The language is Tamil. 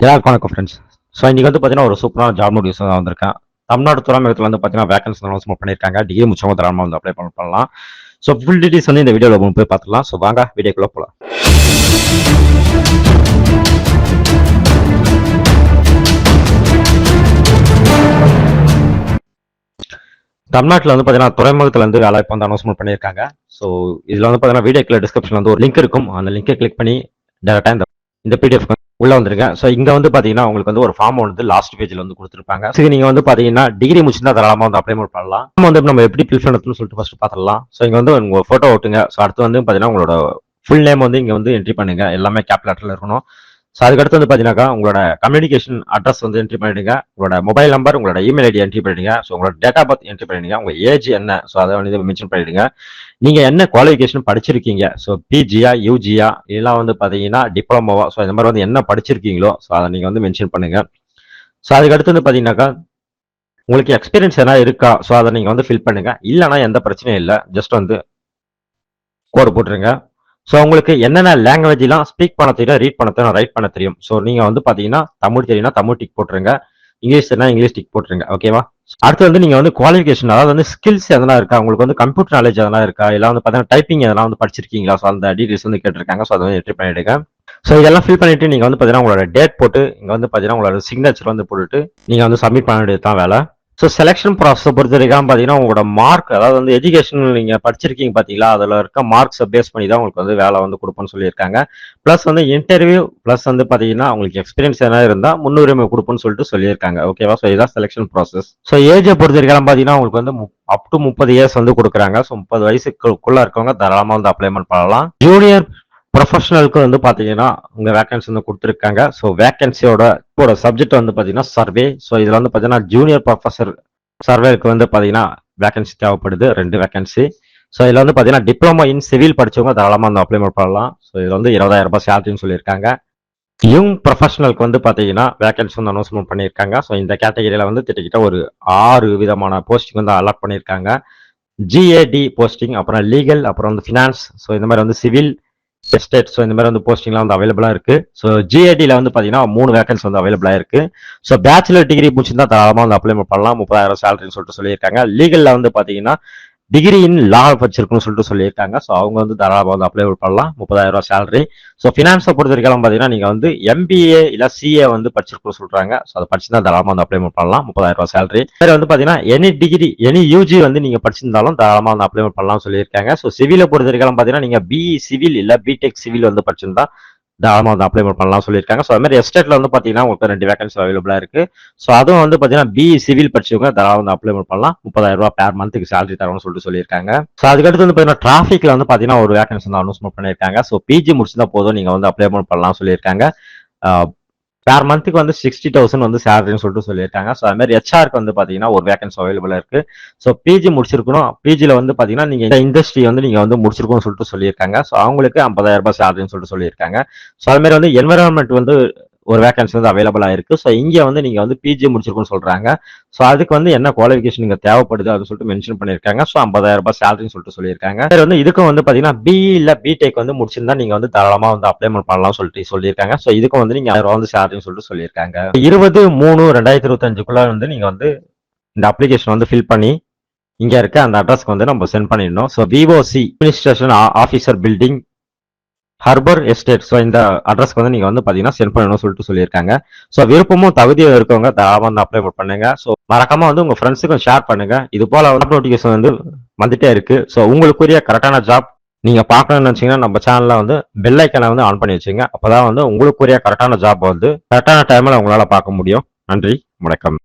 எல்லாருக்கும் வணக்கம் ஃப்ரெண்ட்ஸ். ஸோ இன்னைக்கு வந்து பார்த்தீங்கன்னா ஒரு சூப்பரான ஜாப் நோட்டீஸ் தான் வந்திருக்கேன். தமிழ்நாடு துறைமுகத்தில் வந்து பார்த்தீங்கன்னா வேகன்சி அனௌன்ஸ்மெண்ட் பண்ணியிருக்காங்க. டிகிரி முடிச்சவங்க தாராளமாக வந்து அப்ளை பண்ணலாம். ஸோ ஃபுல் டீடைல்ஸ் வந்து இந்த வீடியோவில் போய் பார்த்துக்கலாம். ஸோ வாங்க வீடியோக்குள்ளே போகலாம். தமிழ்நாட்டில் வந்து பார்த்தீங்கன்னா துறைமுகத்தில் வந்து வேலை இப்போ வந்து அனௌன்ஸ்மெண்ட் பண்ணியிருக்காங்க. ஸோ இதில் வந்து பார்த்தீங்கன்னா வீடியோக்குள்ள டிஸ்கிரிப்ஷனில் வந்து ஒரு லிங்க் இருக்கும். அந்த லிங்கை கிளிக் பண்ணி டேரெக்டாக இந்த பிடிஎஃப் உள்ள வந்துருங்க. ஸோ இங்க வந்து பாத்தீங்கன்னா உங்களுக்கு வந்து ஒரு ஃபார்ம் வந்து லாஸ்ட் பேஜ்ல வந்து கொடுத்துருப்பாங்க. ஸோ நீங்க வந்து பாத்தீங்கன்னா டிகிரி முடிச்சிருந்தா தாராளமா வந்து அப்ளை பண்ணலாம். வந்து நம்ம எப்படி ஃபில் பண்ணணும்னு சொல்லிட்டு ஃபர்ஸ்ட் பாத்திரலாம். ஸோ இங்க வந்து உங்க போட்டோ ஓட்டுங்க. ஸோ அடுத்து வந்து பாத்தீங்கன்னா உங்களோட ஃபுல் நேம் வந்து இங்க வந்து என்ட்ரி பண்ணுங்க. எல்லாமே கேபிட்டல் லெட்டர்ல இருக்கணும். ஸோ அதுக்கடுத்து வந்து பாத்தீங்கன்னா உங்களோட கம்யூனிகேஷன் அட்ரஸ் வந்து என்ட்ரி பண்ணிடுங்க. உங்களோட மொபைல் நம்பர், உங்களோட இமெயில் ஐடி என்ட்ரி பண்ணிடுங்க. ஸோ உங்களோட டேட் ஆஃப் பர்த் என்ட்ரி பண்ணிடுங்க. உங்க ஏஜ் என்ன, ஸோ அதை வந்து மென்ஷன் பண்ணிடுங்க. நீங்க என்ன குவாலிஃபிகேஷன் படிச்சிருக்கீங்க, ஸோ பிஜியா யூஜியா இதெல்லாம் வந்து பாத்தீங்கன்னா டிப்ளமோவா, ஸோ இந்த மாதிரி வந்து என்ன படிச்சிருக்கீங்களோ ஸோ அதை நீங்க வந்து மென்ஷன் பண்ணுங்க. ஸோ அதுக்கடுத்து வந்து பாத்தீங்கன்னாக்கா உங்களுக்கு எக்ஸ்பீரியன்ஸ் என்ன இருக்கா, ஸோ அதை நீங்க வந்து ஃபில் பண்ணுங்க. இல்லைன்னா எந்த பிரச்சனையும் இல்லை, ஜஸ்ட் வந்து கோடு போட்டுருங்க. ஸோ உங்களுக்கு என்னென்ன லாங்குவேஜ்லாம் ஸ்பீக் பண்ண தெரியும், ரீட் பண்ண தெரியும், ரைட் பண்ண தெரியும். ஸோ நீங்க வந்து பாத்தீங்கன்னா தமிழ் தெரியும்னா தமிழ் டிக் போட்டுருங்க, இங்கிலீஷ் தெரியும்னா இங்கிலீஷ் டிக் போட்டுருங்க. ஓகேவா? அடுத்து வந்து நீங்க வந்து குவாலிஃபிகேஷன், அதாவது வந்து ஸ்கில்ஸ் எதனா இருக்கா, உங்களுக்கு வந்து கம்ப்யூட்டர் நாலேஜ் எதனா இருக்கா, இல்லை வந்து பாத்தீங்கன்னா டைப்பிங் எதனா வந்து படிச்சிருக்கீங்களா, ஸோ அந்த டீடைல்ஸ் வந்து கேட்டிருக்காங்க. ஸோ அதை வந்து என்ட்ரி பண்ணிடுங்க. ஸோ இதெல்லாம் ஃபில் பண்ணிட்டு நீங்க வந்து பாத்தீங்கன்னா உங்களோட டேட் போட்டு இங்க வந்து பாத்தீங்கன்னா உங்களோட சிக்னேச்சர் வந்து போட்டுட்டு நீங்க வந்து சப்மிட் பண்ண வேண்டியது தான் வேலை. ஸோ செலெக்ஷன் ப்ராசஸை பொறுத்த வரைக்கும் பார்த்தீங்கன்னா உங்களோட மார்க், அதாவது வந்து எஜுகேஷன் நீங்கள் படிச்சிருக்கீங்க பார்த்தீங்களா, அதில் இருக்க மார்க்ஸை பேஸ் பண்ணி தான் உங்களுக்கு வந்து வேலை வந்து கொடுப்போம்னு சொல்லியிருக்காங்க. ப்ளஸ் வந்து இன்டர்வியூ ப்ளஸ் வந்து பார்த்தீங்கன்னா உங்களுக்கு எக்ஸ்பீரியன்ஸ் என்ன இருந்தால் முன்னுரிமை கொடுப்போம்னு சொல்லிட்டு சொல்லியிருக்காங்க. ஓகேவா? ஸோ இதுதான் செலெக்ஷன் ப்ராசஸ். ஸோ ஏஜை பொறுத்த வரைக்கும் பார்த்தீங்கன்னா உங்களுக்கு வந்து அப் டு 30 இயர்ஸ் வந்து கொடுக்குறாங்க. ஸோ 30 வயசுக்குள்ள இருக்கவங்க தாராளமாக வந்து அப்ளைமெண்ட் பண்ணலாம். ஜூனியர் ப்ரொஃபஷனலுக்கு வந்து பாத்தீங்கன்னா உங்க வேகன்சி வந்து கொடுத்துருக்காங்க. ஸோ வேகன்சியோட சப்ஜெக்ட் வந்து பாத்தீங்கன்னா சர்வே. ஸோ இதுல வந்து பாத்தீங்கன்னா ஜூனியர் ப்ரொஃபசர் சர்வேக்கு வந்து பாத்தீங்கன்னா வேகன்சி தேவைப்படுது, 2 வேகன்சி. ஸோ இதுல வந்து பாத்தீங்கன்னா டிப்ளமோ இன் சிவில் படிச்சவங்க தாராளமா வந்து அப்ளைமெண்ட் பண்ணலாம். ஸோ இதுல வந்து 20,000 ரூபாய் சேலரின்னு சொல்லியிருக்காங்க. யங் ப்ரொஃபஷனலுக்கு வந்து பாத்தீங்கன்னா வேகன்சி வந்து அனௌன்ஸ்மெண்ட் பண்ணியிருக்காங்க. ஸோ இந்த கேட்டகரியில வந்து கிட்டத்தட்ட ஒரு 6 விதமான போஸ்டிங் வந்து அலாட் பண்ணியிருக்காங்க. ஜிஏடி போஸ்டிங், அப்புறம் லீகல், அப்புறம் வந்து ஃபினான்ஸ், ஸோ இந்த மாதிரி வந்து சிவில் எஸ்டேட், ஸோ இந்த மாதிரி வந்து போஸ்டிங்லாம் வந்து அவைலபிளா இருக்கு. ஸோ ஜிஏடியில் வந்து பார்த்தீங்கன்னா 3 வேகன்சி வந்து அவைலபிளா இருக்கு. ஸோ பேச்சுலர் டிகிரி முடிச்சிருந்தா தாராளமாக வந்து அப்ளை பண்ணலாம். 30,000 சேலரின்னு சொல்லிட்டு சொல்லியிருக்காங்க. லீகல்ல வந்து பார்த்தீங்கன்னா டிகிரி இன் லா வச்சிருக்குன்னு சொல்லிட்டு சொல்லியிருக்காங்க. ஸோ அவங்க வந்து தாராளமாக வந்து அப்ளை பண்ணலாம். 30,000 ரூபாய் சேலரி. ஸோ ஃபினான்ஸை பொறுத்த வரைக்கும் பார்த்தீங்கன்னா நீங்க வந்து எம்பிஏ இல்லை சிஏ வந்து படிச்சிருக்குன்னு சொல்றாங்க. ஸோ அதை படிச்சிருந்தா தாராளமாக வந்து அப்ளை பண்ணலாம். 30,000 ரூபாய் சேலரி. வேற வந்து பார்த்தீங்கன்னா எனி டிகிரி எனி யூஜி வந்து நீங்க படிச்சிருந்தாலும் தாராளமாக வந்து அப்ளை பண்ணலாம் சொல்லியிருக்காங்க. ஸோ சிவிலை பொறுத்த வரைக்கும் பார்த்தீங்கன்னா நீங்க பிஇ சிவில் இல்லை பிடெக் சிவில் வந்து படிச்சிருந்தா தாராளமாக வந்து அப்ளை பண்ணலாம் சொல்லியிருக்காங்க. ஸோ அது மாதிரி எஸ்டேட்ல வந்து பார்த்தீங்கன்னா உங்களுக்கு 2 வேகன்சி அவைலபிளா இருக்கு. ஸோ அதுவும் வந்து பார்த்தீங்கன்னா பிஇ சிவில் படிச்சவங்க தாராளமாக வந்து அப்ளை பண்ணலாம். 30,000 ரூபாய் பேர் மந்த்துக்கு சேலரி தரணும்னு சொல்லிட்டு சொல்லியிருக்காங்க. ஸோ அதுக்கடுத்து வந்து பார்த்தீங்கன்னா டிராஃபிக்ல வந்து பார்த்தீங்கன்னா ஒரு வேகன்சி வந்து அனௌன்ஸ்மெண்ட் பண்ணியிருக்காங்க. ஸோ பிஜி முடிச்சிருந்தா போதும், நீங்க வந்து அப்ளை பண்ணலாம் சொல்லியிருக்காங்க. பேர் மந்த்துக்கு வந்து 60,000 வந்து சேலரின்னு சொல்லிட்டு சொல்லியிருக்காங்க. ஸோ அது மாதிரி ஹெச்ஆருக்கு வந்து பார்த்தீங்கன்னா ஒரு வேகன்சி அவைலபிளா இருக்கு. ஸோ பிஜி முடிச்சிருக்கணும். பிஜியில் வந்து பார்த்தீங்கன்னா நீங்க இந்த இண்டஸ்ட்ரி வந்து நீங்க வந்து முடிச்சிருக்கணும்னு சொல்லிட்டு சொல்லியிருக்காங்க. ஸோ அவங்களுக்கு 50,000 ரூபாய் சேலரின்னு சொல்லிட்டு சொல்லியிருக்காங்க. ஸோ அது மாதிரி வந்து என்விரான்மெண்ட் வந்து ஒரு வேகன்சி வந்து அவைலபிளா இருக்கு. ஸோ இங்க வந்து நீங்க வந்து பிஜி முடிச்சிருக்குன்னு சொல்றாங்க. ஸோ அதுக்கு வந்து என்ன குவாலிஃபிகேஷன் நீங்க தேவைப்படுது அப்படின்னு சொல்லிட்டு மென்ஷன் பண்ணியிருக்காங்க. ஸோ 50,000 ரூபாய் சேலரின்னு சொல்லிட்டு சொல்லியிருக்காங்க. வந்து இதுக்கும் வந்து பாத்தீங்கன்னா பிஇ இல்ல பிடெக் வந்து முடிச்சிருந்தா நீங்க வந்து தாராளமா வந்து அப்ளைமெண்ட் பண்ணலாம் சொல்லிட்டு சொல்லியிருக்காங்க. ஸோ இதுக்கும் வந்து நீங்க 1000 ரூபாய் வந்து சேலரின்னு சொல்லிட்டு சொல்லியிருக்காங்க. 20/3/2025 வந்து நீங்க வந்து இந்த அப்ளிகேஷன் வந்து ஃபில் பண்ணி இங்க இருக்க அந்த அட்ரஸ்க்கு வந்து நம்ம சென்ட் பண்ணிடணும். So VOC administration officer building harbour estate, so இந்த அட்ரஸ்க்கு வந்து நீங்க வந்து பாத்தீங்கன்னா சென்ட் பண்ணணும்னு சொல்லிட்டு சொல்லியிருக்காங்க. ஸோ விருப்பமும் தகுதியும் இருக்கவங்க தாராளமாக வந்து அப்ளை பண்ணுங்க. ஸோ மறக்காம வந்து உங்க ஃப்ரெண்ட்ஸுக்கும் ஷேர் பண்ணுங்க. இது போல நோட்டிபிகேஷன் வந்து வந்துட்டே இருக்கு. ஸோ உங்களுக்குரிய கரெக்டான ஜாப் நீங்க பார்க்கணும்னு நினைச்சீங்கன்னா நம்ம சேனல்ல வந்து பெல் ஐக்கனை வந்து ஆன் பண்ணி வச்சுங்க. அப்பதான் வந்து உங்களுக்குரிய கரெக்டான ஜாப் வந்து கரெக்டான டைம்ல உங்களால பார்க்க முடியும். நன்றி, வணக்கம்.